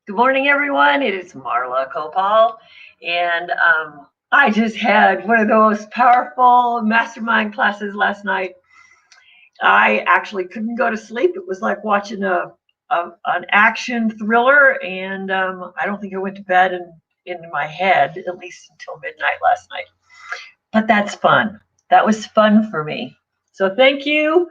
Good morning, everyone. It is Marla Copal, and I just had one of those powerful mastermind classes last night. I actually couldn't go to sleep. It was like watching an action thriller, and I don't think I went to bed in my head at least until midnight last night. But that's fun. That was fun for me. So thank you,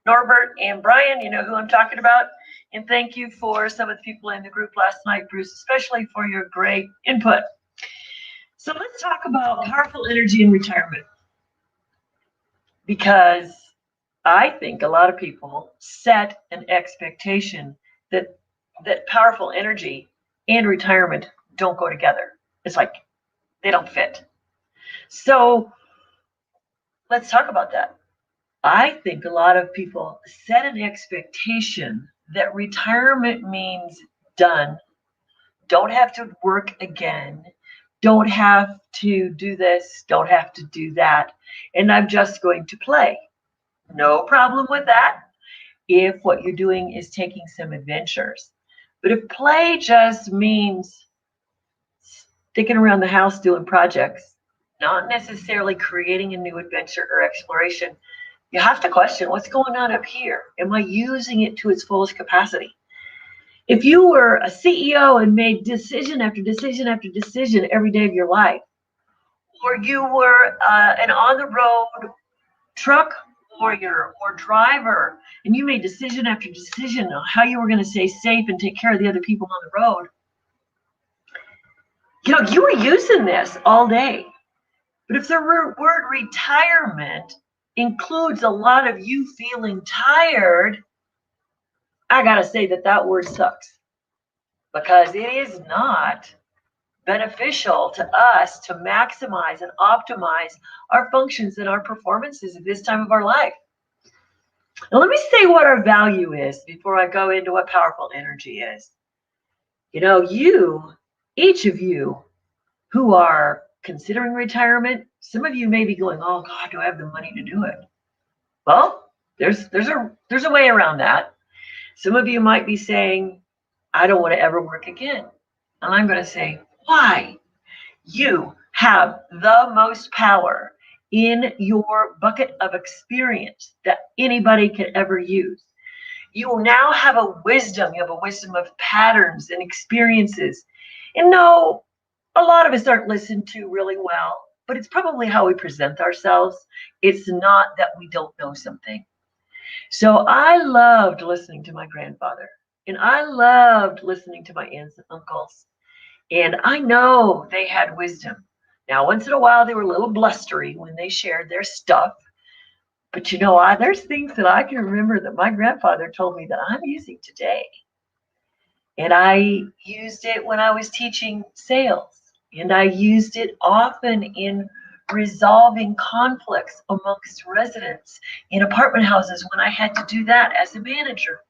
Norbert and Brian. You know who I'm talking about. And thank you for some of the people in the group last night, Bruce, especially for your great input. So let's talk about powerful energy in retirement, because I think a lot of people set an expectation that powerful energy and retirement don't go together. It's like they don't fit. So let's talk about that. I think a lot of people set an expectation that retirement means done, don't have to work again, don't have to do this, don't have to do that, and I'm just going to play. No problem with that if what you're doing is taking some adventures. But if play just means sticking around the house doing projects, not necessarily creating a new adventure or exploration, you have to question what's going on up here. Am I using it to its fullest capacity? If you were a CEO and made decision after decision after decision every day of your life, or you were an on-the-road truck warrior or driver, and you made decision after decision on how you were going to stay safe and take care of the other people on the road, you were using this all day. But if the word retirement includes a lot of you feeling tired, I gotta say that word sucks, because it is not beneficial to us to maximize and optimize our functions and our performances at this time of our life. Now, let me say what our value is before I go into what powerful energy is. Each of you who are considering retirement, some of you may be going, "Oh God, do I have the money to do it?" Well, there's a way around that. Some of you might be saying, "I don't want to ever work again." And I'm going to say, why? You have the most power in your bucket of experience that anybody could ever use. You now have a wisdom. You have a wisdom of patterns and experiences. And no, a lot of us aren't listened to really well, but it's probably how we present ourselves. It's not that we don't know something. So I loved listening to my grandfather, and I loved listening to my aunts and uncles. And I know they had wisdom. Now, once in a while, they were a little blustery when they shared their stuff. But there's things that I can remember that my grandfather told me that I'm using today. And I used it when I was teaching sales. And I used it often in resolving conflicts amongst residents in apartment houses when I had to do that as a manager.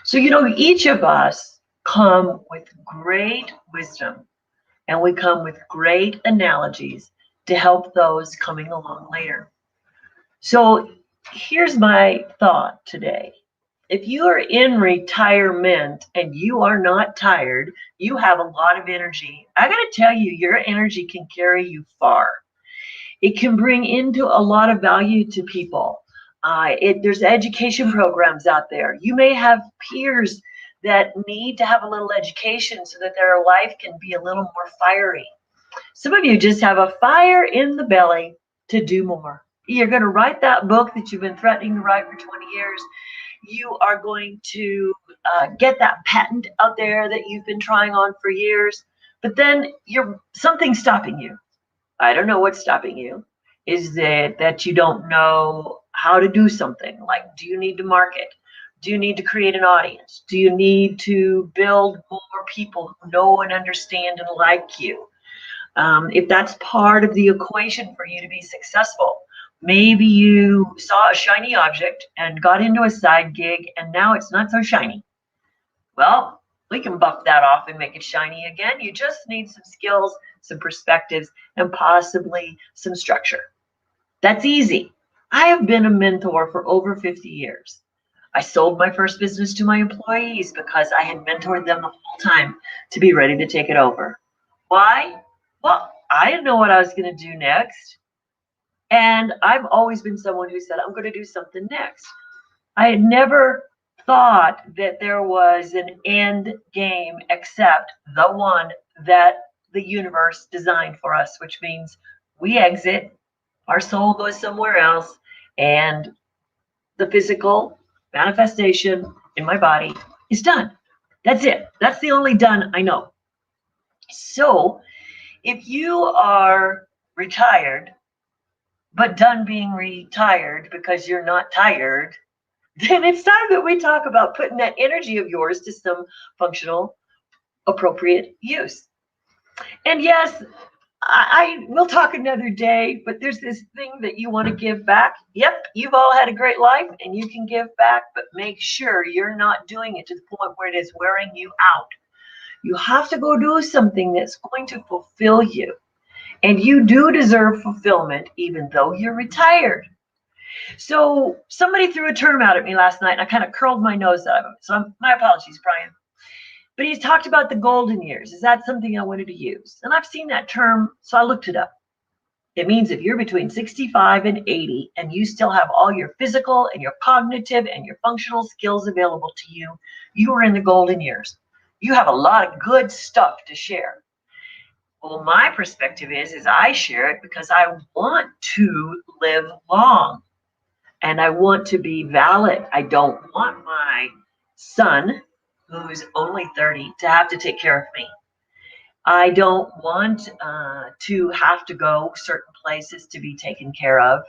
So, each of us come with great wisdom, and we come with great analogies to help those coming along later. So here's my thought today. If you are in retirement and you are not tired, you have a lot of energy. I got to tell you, your energy can carry you far. It can bring into a lot of value to people. There's education programs out there. You may have peers that need to have a little education so that their life can be a little more fiery. Some of you just have a fire in the belly to do more. You're going to write that book that you've been threatening to write for 20 years. You are going to get that patent out there that you've been trying on for years. But then something's stopping you. I don't know what's stopping you. Is that you don't know how to do something? Like, do you need to market? Do you need to create an audience? Do you need to build more people who know and understand and like you? If that's part of the equation for you to be successful, maybe you saw a shiny object and got into a side gig and now it's not so shiny. Well, we can buff that off and make it shiny again. You just need some skills, some perspectives, and possibly some structure. That's easy. I have been a mentor for over 50 years. I sold my first business to my employees because I had mentored them the whole time to be ready to take it over. Why? Well, I didn't know what I was going to do next. And I've always been someone who said, I'm going to do something next. I had never thought that there was an end game except the one that the universe designed for us, which means we exit, our soul goes somewhere else, and the physical manifestation in my body is done. That's it. That's the only done I know. So if you are retired, but done being retired because you're not tired, then it's time that we talk about putting that energy of yours to some functional, appropriate use. And yes, I will talk another day, but there's this thing that you want to give back. Yep, you've all had a great life and you can give back, but make sure you're not doing it to the point where it is wearing you out. You have to go do something that's going to fulfill you. And you do deserve fulfillment, even though you're retired. So somebody threw a term out at me last night and I kind of curled my nose out of it. So my apologies, Brian. But he's talked about the golden years. Is that something I wanted to use? And I've seen that term, so I looked it up. It means if you're between 65 and 80 and you still have all your physical and your cognitive and your functional skills available to you, you are in the golden years. You have a lot of good stuff to share. Well, my perspective is I share it because I want to live long and I want to be valid. I don't want my son, who's only 30, to have to take care of me. I don't want to have to go certain places to be taken care of.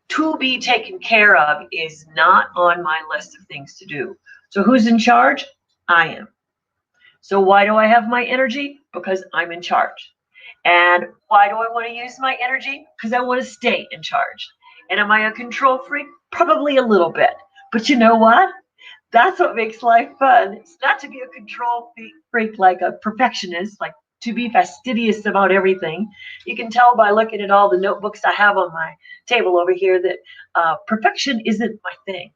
To be taken care of is not on my list of things to do. So who's in charge? I am. So why do I have my energy? Because I'm in charge. And why do I want to use my energy? Because I want to stay in charge. And am I a control freak? Probably a little bit. But you know what? That's what makes life fun. It's not to be a control freak like a perfectionist, like to be fastidious about everything. You can tell by looking at all the notebooks I have on my table over here that perfection isn't my thing.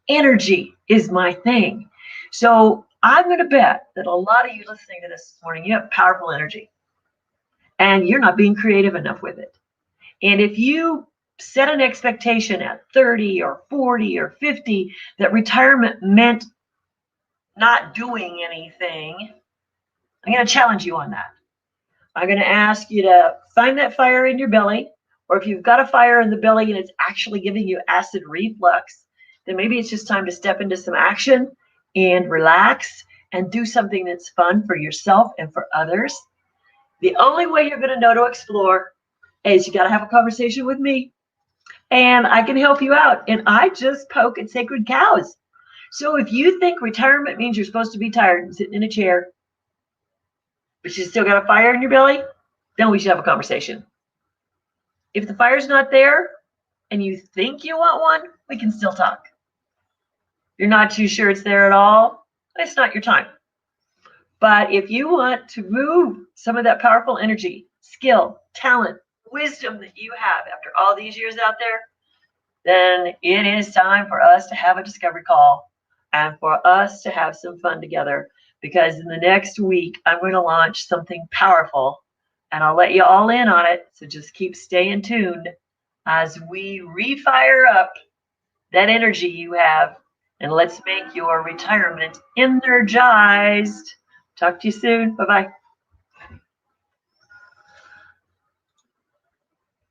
Energy is my thing. So I'm going to bet that a lot of you listening to this morning, you have powerful energy and you're not being creative enough with it. And if you set an expectation at 30 or 40 or 50 that retirement meant not doing anything, I'm going to challenge you on that. I'm going to ask you to find that fire in your belly, or if you've got a fire in the belly and it's actually giving you acid reflux, then maybe it's just time to step into some action and relax and do something that's fun for yourself and for others. The only way you're going to know to explore is you got to have a conversation with me, and I can help you out. And I just poke at sacred cows. So if you think retirement means you're supposed to be tired and sitting in a chair, but you still got a fire in your belly, then we should have a conversation. If the fire's not there and you think you want one, we can still talk. You're not too sure it's there at all, it's not your time. But if you want to move some of that powerful energy, skill, talent, wisdom that you have after all these years out there, then it is time for us to have a discovery call and for us to have some fun together. Because in the next week, I'm going to launch something powerful and I'll let you all in on it. So just keep staying tuned as we refire up that energy you have, and let's make your retirement energized. Talk to you soon. Bye-bye.